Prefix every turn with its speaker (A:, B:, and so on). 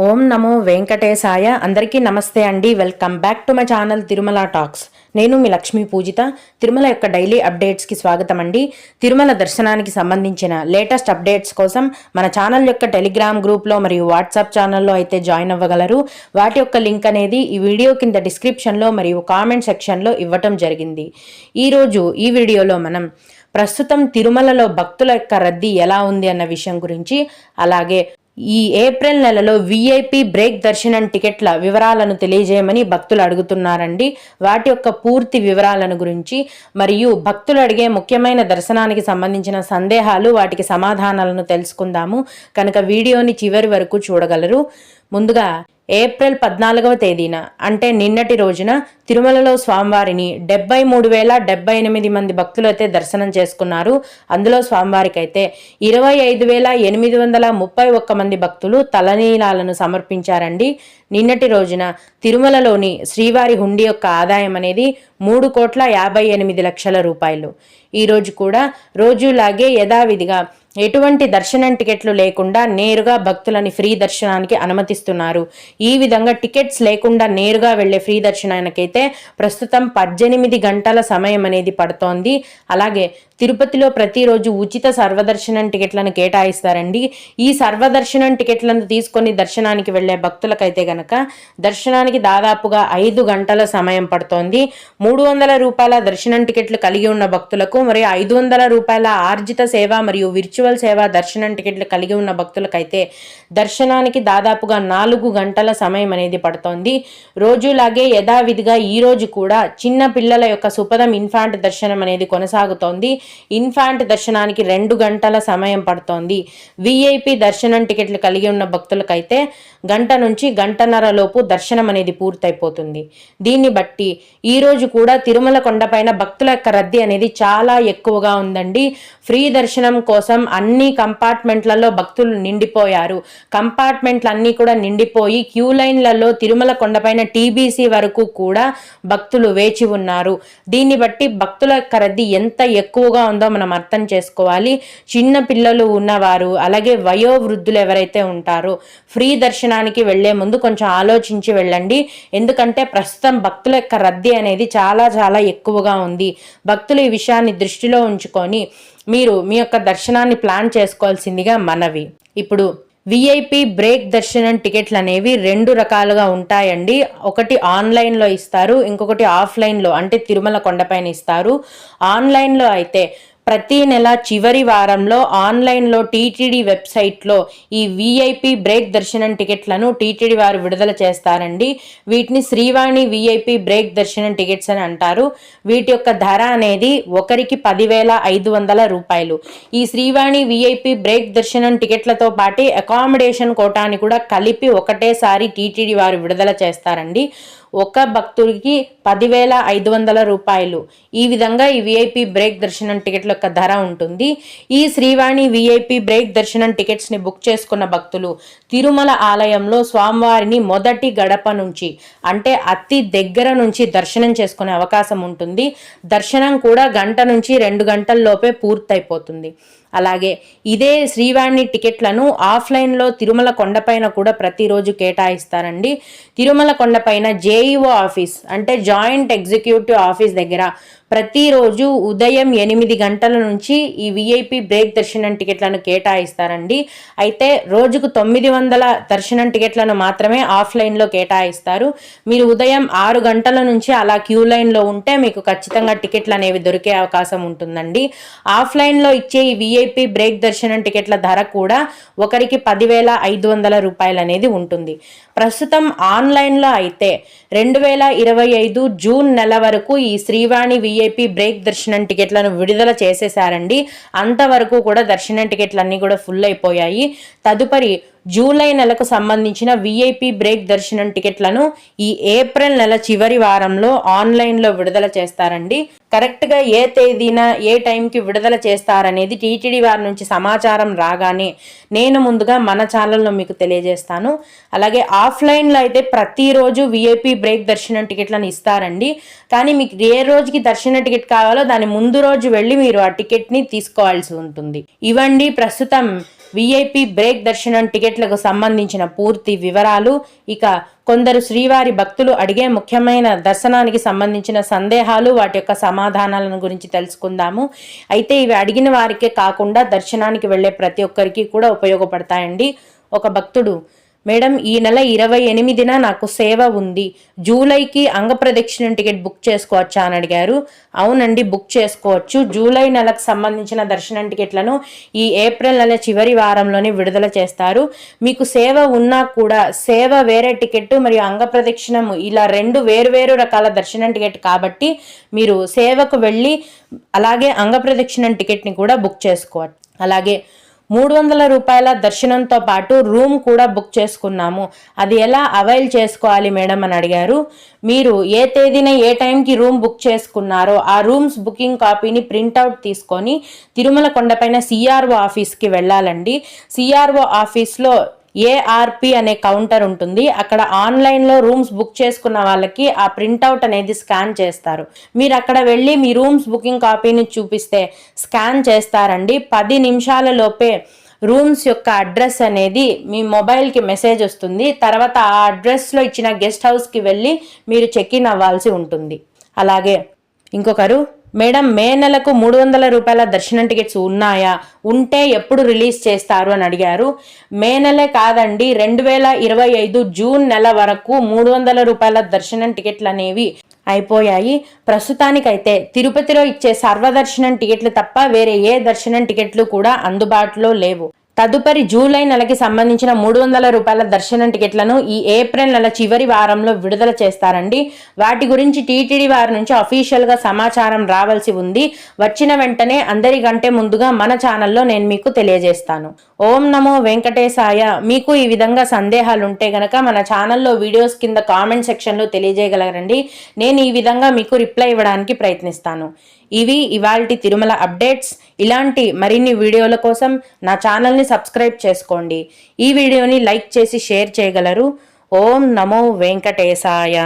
A: ఓం నమో వెంకటేశాయ. అందరికీ నమస్తే అండి. Welcome back to my channel Tirumala talks. నేను మీ లక్ష్మీ పూజిత. తిరుమల యొక్క డైలీ అప్డేట్స్కి స్వాగతం అండి. తిరుమల దర్శనానికి సంబంధించిన లేటెస్ట్ అప్డేట్స్ కోసం మన ఛానల్ యొక్క టెలిగ్రామ్ గ్రూప్లో మరియు వాట్సాప్ ఛానల్లో అయితే జాయిన్ అవ్వగలరు. వాటి యొక్క లింక్ అనేది ఈ వీడియో కింద డిస్క్రిప్షన్లో మరియు కామెంట్ సెక్షన్లో ఇవ్వటం జరిగింది. ఈరోజు ఈ వీడియోలో మనం ప్రస్తుతం తిరుమలలో భక్తుల యొక్క రద్దీ ఎలా ఉంది అన్న విషయం గురించి, అలాగే ఈ ఏప్రిల్ నెలలో విఐపి బ్రేక్ దర్శనం టికెట్ల వివరాలను తెలియజేయమని భక్తులు అడుగుతున్నారండి. వాటి యొక్క పూర్తి వివరాలను గురించి మరియు భక్తులు అడిగే ముఖ్యమైన దర్శనానికి సంబంధించిన సందేహాలు, వాటికి సమాధానాలను తెలుసుకుందాము. కనుక వీడియోని చివరి వరకు చూడగలరు. ముందుగా ఏప్రిల్ 14వ తేదీన అంటే నిన్నటి రోజున తిరుమలలో స్వామివారిని 73,078 మంది భక్తులు అయితే దర్శనం చేసుకున్నారు. అందులో స్వామివారికి అయితే 25,831 మంది భక్తులు తలనీలాలను సమర్పించారండి. నిన్నటి రోజున తిరుమలలోని శ్రీవారి హుండీ యొక్క ఆదాయం అనేది 3,58,00,000 రూపాయలు. ఈరోజు కూడా రోజులాగే యథావిధిగా ఎటువంటి దర్శనం టికెట్లు లేకుండా నేరుగా భక్తులని ఫ్రీ దర్శనానికి అనుమతిస్తున్నారు. ఈ విధంగా టికెట్స్ లేకుండా నేరుగా వెళ్లే ఫ్రీ దర్శనానికైతే ప్రస్తుతం 18 గంటల సమయం అనేది పడుతోంది. అలాగే తిరుపతిలో ప్రతిరోజు ఉచిత సర్వదర్శనం టికెట్లను కేటాయిస్తారండి. ఈ సర్వదర్శనం టికెట్లను తీసుకొని దర్శనానికి వెళ్లే భక్తులకైతే గనక దర్శనానికి దాదాపుగా 5 గంటల సమయం పడుతోంది. 300 రూపాయల దర్శనం టికెట్లు కలిగి ఉన్న భక్తులకు మరియు 500 రూపాయల ఆర్జిత సేవ మరియు విర్చువల్ సేవ దర్శనం టికెట్లు కలిగి ఉన్న భక్తులకైతే దర్శనానికి దాదాపుగా 4 గంటల సమయం అనేది పడుతోంది. రోజులాగే యథావిధిగా ఈ రోజు కూడా చిన్న పిల్లల యొక్క సుపదం ఇన్ఫాంట్ దర్శనం అనేది కొనసాగుతోంది. ఇన్ఫాంట్ దర్శనానికి 2 గంటల సమయం పడుతోంది. విఐపి దర్శనం టికెట్లు కలిగి ఉన్న భక్తులకైతే గంట నుంచి గంటన్నర లోపు దర్శనం అనేది పూర్తయిపోతుంది. దీన్ని బట్టి ఈ రోజు కూడా తిరుమల కొండపైన భక్తుల యొక్క రద్దీ అనేది చాలా ఎక్కువగా ఉందండి. ఫ్రీ దర్శనం కోసం అన్ని కంపార్ట్మెంట్లలో భక్తులు నిండిపోయారు. కంపార్ట్మెంట్లు అన్నీ కూడా నిండిపోయి క్యూ లైన్లలో తిరుమల కొండపైన టీబీసీ వరకు కూడా భక్తులు వేచి ఉన్నారు. దీన్ని బట్టి భక్తుల యొక్క రద్దీ ఎంత ఎక్కువగా ఉందో మనం అర్థం చేసుకోవాలి. చిన్న పిల్లలు ఉన్నవారు, అలాగే వయోవృద్ధులు ఎవరైతే ఉంటారో ఫ్రీ దర్శనానికి వెళ్లే ముందు కొంచెం ఆలోచించి వెళ్ళండి. ఎందుకంటే ప్రస్తుతం భక్తుల యొక్క రద్దీ అనేది చాలా చాలా ఎక్కువగా ఉంది. భక్తులు ఈ విషయాన్ని దృష్టిలో ఉంచుకొని మీరు మీ యొక్క దర్శనాన్ని ప్లాన్ చేసుకోవాల్సిందిగా మనవి. ఇప్పుడు విఐపి బ్రేక్ దర్శనం టికెట్లు అనేవి 2 రకాలుగా ఉంటాయండి. ఒకటి ఆన్లైన్లో ఇస్తారు, ఇంకొకటి ఆఫ్లైన్లో అంటే తిరుమల కొండపైన ఇస్తారు. ఆన్లైన్లో అయితే ప్రతి నెల చివరి వారంలో ఆన్లైన్లో టీటీడీ వెబ్సైట్లో ఈ విఐపి బ్రేక్ దర్శనం టికెట్లను టీటీడీ వారు విడుదల చేస్తారండి. వీటిని శ్రీవాణి విఐపి బ్రేక్ దర్శనం టికెట్స్ అని అంటారు. వీటి యొక్క ధర అనేది ఒకరికి 10,500 రూపాయలు. ఈ శ్రీవాణి విఐపి బ్రేక్ దర్శనం టికెట్లతో పాటు అకామిడేషన్ కోటాని కూడా కలిపి ఒకటేసారి టీటీడీ వారు విడుదల చేస్తారండి. ఒక భక్తుడికి 10,500 రూపాయలు. ఈ విధంగా ఈ విఐపి బ్రేక్ దర్శనం టికెట్ల యొక్క ధర ఉంటుంది. ఈ శ్రీవాణి విఐపి బ్రేక్ దర్శనం టికెట్స్ని బుక్ చేసుకున్న భక్తులు తిరుమల ఆలయంలో స్వామివారిని మొదటి గడప నుంచి అంటే అతి దగ్గర నుంచి దర్శనం చేసుకునే అవకాశం ఉంటుంది. దర్శనం కూడా గంట నుంచి 2 గంటల లోపే పూర్తయిపోతుంది. అలాగే ఇదే శ్రీవాణి టికెట్లను ఆఫ్లైన్లో తిరుమల కొండపైన కూడా ప్రతిరోజు కేటాయిస్తారండి. తిరుమల కొండపైన జేఈఓ ఆఫీస్ అంటే జాయింట్ ఎగ్జిక్యూటివ్ ఆఫీస్ దగ్గర ప్రతిరోజు ఉదయం 8 గంటల నుంచి ఈ విఐపి బ్రేక్ దర్శనం టికెట్లను కేటాయిస్తారండి. అయితే రోజుకు 900 దర్శనం టికెట్లను మాత్రమే ఆఫ్లైన్లో కేటాయిస్తారు. మీరు ఉదయం 6 గంటల నుంచి అలా క్యూ లైన్లో ఉంటే మీకు ఖచ్చితంగా టికెట్లు అనేవి దొరికే అవకాశం ఉంటుందండి. ఆఫ్లైన్లో ఇచ్చే ఈ విఐపి బ్రేక్ దర్శనం టికెట్ల ధర కూడా ఒకరికి 10,500 రూపాయలు అనేది ఉంటుంది. ప్రస్తుతం ఆన్లైన్లో అయితే 2025 జూన్ నెల వరకు ఈ శ్రీవాణి విఐపి బ్రేక్ దర్శనం టికెట్లను విడుదల చేసేసారండి. అంతవరకు కూడా దర్శనం టికెట్లన్నీ కూడా ఫుల్ అయిపోయాయి. తదుపరి జూలై నెలకు సంబంధించిన విఐపి బ్రేక్ దర్శనం టికెట్లను ఈ ఏప్రిల్ నెల చివరి వారంలో ఆన్లైన్లో విడుదల చేస్తారండి. కరెక్ట్గా ఏ తేదీన ఏ టైంకి విడుదల చేస్తారనేది టీటీడీ వారి నుంచి సమాచారం రాగానే నేను ముందుగా మన ఛానల్లో మీకు తెలియజేస్తాను. అలాగే ఆఫ్లైన్లో అయితే ప్రతిరోజు విఐపి బ్రేక్ దర్శనం టికెట్లను ఇస్తారండి. కానీ మీకు ఏ రోజుకి దర్శన టికెట్ కావాలో దాని ముందు రోజు వెళ్ళి మీరు ఆ టికెట్ని తీసుకోవాల్సి ఉంటుంది. ఇవండి ప్రస్తుతం విఐపి బ్రేక్ దర్శనం టికెట్లకు సంబంధించిన పూర్తి వివరాలు, ఇక కొందరు శ్రీవారి భక్తులు అడిగే ముఖ్యమైన దర్శనానికి సంబంధించిన సందేహాలు, వాటి యొక్క సమాధానాలను గురించి తెలుసుకుందాము. అయితే ఇవి అడిగిన వారికే కాకుండా దర్శనానికి వెళ్ళే ప్రతి ఒక్కరికి కూడా ఉపయోగపడతాయండి. ఒక భక్తుడు, మేడం ఈ నెల 28న నాకు సేవ ఉంది, జూలైకి అంగప్రదక్షిణ టికెట్ బుక్ చేసుకోవచ్చా అని అడిగారు. అవునండి, బుక్ చేసుకోవచ్చు. జూలై నెలకు సంబంధించిన దర్శనం టికెట్లను ఈ ఏప్రిల్ నెల చివరి వారంలోనే విడుదల చేస్తారు. మీకు సేవ ఉన్నా కూడా సేవ వేరే టికెట్ మరియు అంగప్రదక్షిణము ఇలా 2 వేరువేరు రకాల దర్శనం టికెట్ కాబట్టి మీరు సేవకు వెళ్ళి అలాగే అంగప్రదక్షిణం టికెట్ని కూడా బుక్ చేసుకోవచ్చు. అలాగే 300 రూపాయల దర్శనంతో పాటు రూమ్ కూడా బుక్ చేసుకున్నాము, అది ఎలా అవైల్ చేసుకోవాలి మేడం అని అడిగారు. మీరు ఏ తేదీన ఏ టైంకి రూమ్ బుక్ చేసుకున్నారో ఆ రూమ్స్ బుకింగ్ కాపీని ప్రింట్అవుట్ తీసుకొని తిరుమల కొండపైన సిఆర్ఓ ఆఫీస్కి వెళ్ళాలండి. సిఆర్ఓ ఆఫీస్లో ఏఆర్పి అనే కౌంటర్ ఉంటుంది. అక్కడ ఆన్లైన్లో రూమ్స్ బుక్ చేసుకున్న వాళ్ళకి ఆ ప్రింట్అవుట్ అనేది స్కాన్ చేస్తారు. మీరు అక్కడ వెళ్ళి మీ రూమ్స్ బుకింగ్ కాపీని చూపిస్తే స్కాన్ చేస్తారండి. 10 నిమిషాల లోపే రూమ్స్ యొక్క అడ్రస్ అనేది మీ మొబైల్కి మెసేజ్ వస్తుంది. తర్వాత ఆ అడ్రస్లో ఇచ్చిన గెస్ట్ హౌస్కి వెళ్ళి మీరు చెక్ ఇన్ అవ్వాల్సి ఉంటుంది. అలాగే ఇంకొకరు, మేడం మే నెలకు 300 రూపాయల దర్శనం టికెట్స్ ఉన్నాయా, ఉంటే ఎప్పుడు రిలీజ్ చేస్తారు అని అడిగారు. మే నెలే కాదండి, 2025 జూన్ నెల వరకు 300 రూపాయల దర్శనం టికెట్లు అనేవి అయిపోయాయి. ప్రస్తుతానికైతే తిరుపతిలో ఇచ్చే సర్వదర్శనం టికెట్లు తప్ప వేరే ఏ దర్శనం టికెట్లు కూడా అందుబాటులో లేవు. తదుపరి జూలై నెలకి సంబంధించిన 300 రూపాయల దర్శనం టికెట్లను ఈ ఏప్రిల్ నెల చివరి వారంలో విడుదల చేస్తారండి. వాటి గురించి టీటీడీ వారి నుంచి అఫీషియల్గా సమాచారం రావాల్సి ఉంది. వచ్చిన వెంటనే అందరికంటే ముందుగా మన ఛానల్లో నేను మీకు తెలియజేస్తాను. ఓం నమో వెంకటేశాయ. మీకు ఈ విధంగా సందేహాలు ఉంటే గనక మన ఛానల్లో వీడియోస్ కింద కామెంట్ సెక్షన్లో తెలియజేయగలరండి. నేను ఈ విధంగా మీకు రిప్లై ఇవ్వడానికి ప్రయత్నిస్తాను. ఇవి ఇవాల్టి తిరుమల అప్డేట్స్. ఇలాంటి మరిన్ని వీడియోల కోసం నా ఛానల్ని సబ్స్క్రైబ్ చేసుకోండి. ఈ వీడియోని లైక్ చేసి షేర్ చేయగలరు. ఓం నమో వెంకటేశాయ.